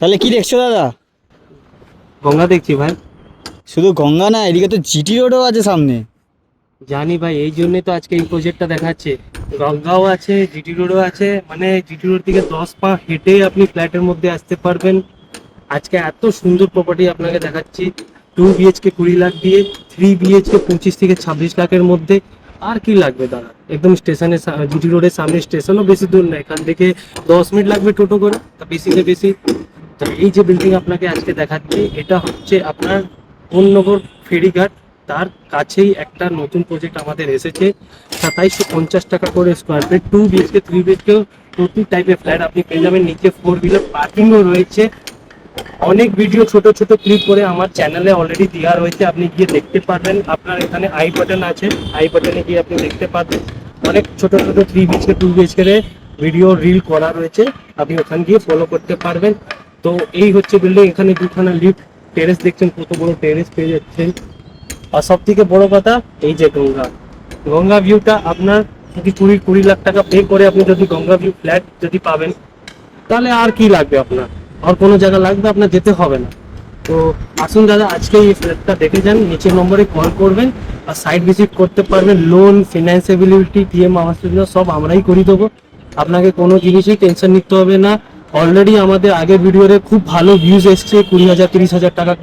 তাহলে কি দেখছো দাদা? গঙ্গা দেখছি ভাই। শুধু গঙ্গা না, এদিকে তো জিটি রোডও আছে সামনে। জানি ভাই, এই জন্যই তো আজকে এই প্রজেক্টটা দেখাচ্ছে। গঙ্গাও আছে, জিটি রোডও আছে, মানে জিটি রোড থেকে 10 পা হেঁটে আপনি ফ্ল্যাটের মধ্যে আসতে পারবেন। আজকে এত সুন্দর প্রপার্টি আপনাকে দেখাচ্ছি। 2 BHK 20 লাখ দিয়ে, 3 BHK 25 থেকে 26 লাখের মধ্যে। আর কি লাগবে দাদা? একদম স্টেশনের জিটি রোডের সামনে, স্টেশনও বেশি দূর না, এখান থেকে 10 মিনিট লাগবে টোটো করে, তা বেশিতে বেশি। তো এই যে বিল্ডিং আপনাকে আজকে দেখাচ্ছি, এটা হচ্ছে আপনার কোন্নগর ফেরিঘাট, তার কাছেই একটা নতুন প্রজেক্ট আমাদের এসেছে। 2750 টাকা করে স্কোয়ার ফিট, 2 BHK 3 BHK প্রতি টাইপের ফ্ল্যাট আপনি পেয়ে যাবেন। নিচে 4 হুইলার পার্কিংও রয়েছে। অনেক ভিডিও ছোট ছোট ক্লিপ করে আমার চ্যানেলে অলরেডি দেওয়া রয়েছে, আপনি গিয়ে দেখতে পারবেন। আপনার এখানে আই বাটন আছে, আই বাটনে গিয়ে আপনি দেখতে পারবেন। অনেক ছোট ছোট 3 BHK 2 BHK ভিডিও রিল করা রয়েছে, আপনি ওখানে গিয়ে ফলো করতে পারবেন। তো এই হচ্ছে বিল্ডিং, এখানে দুখানা লিফট, টেরেস দেখছেন কত বড় টেরেস পেয়ে যাচ্ছেন। আর সব থেকে বড় কথা, এই যে গঙ্গা, গঙ্গা ভিউটা আপনার যদি 20 লাখ টাকা পে করে আপনি যদি গঙ্গা ভিউ ফ্ল্যাট যদি পাবেন, তাহলে আর কি লাগবে আপনার? আর কোনো জায়গা লাগবে আপনার যেতে হবে না। তো আসুন দাদা, আজকে এই ফ্ল্যাটটা দেখে যান, নিচের নম্বরে কল করবেন আর সাইট ভিজিট করতে পারবেন। লোন, ফিনান্সিবিলিটি, পিএম আবাস যোজনা সব আমরাই করে দেবো। আপনাকে কোনো জিনিসই টেনশন নিতে হবে না। অলরেডি আমাদের আগের ভিডিওতে খুব ভালো ভিউজ এসছে, 20,000 30,000 টাকা,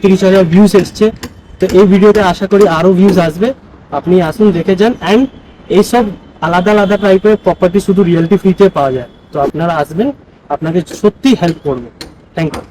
30,000 ভিউজ এসছে। তো এই ভিডিওতে আশা করি আরও ভিউজ আসবে। আপনি আসুন, দেখে যান। অ্যান্ড এইসব আলাদা আলাদা টাইপের প্রপার্টি শুধু রিয়েলিটি ফ্রিতে পাওয়া যায়। তো আপনারা আসবেন, আপনাকে সত্যি হেল্প করবে। Thank you.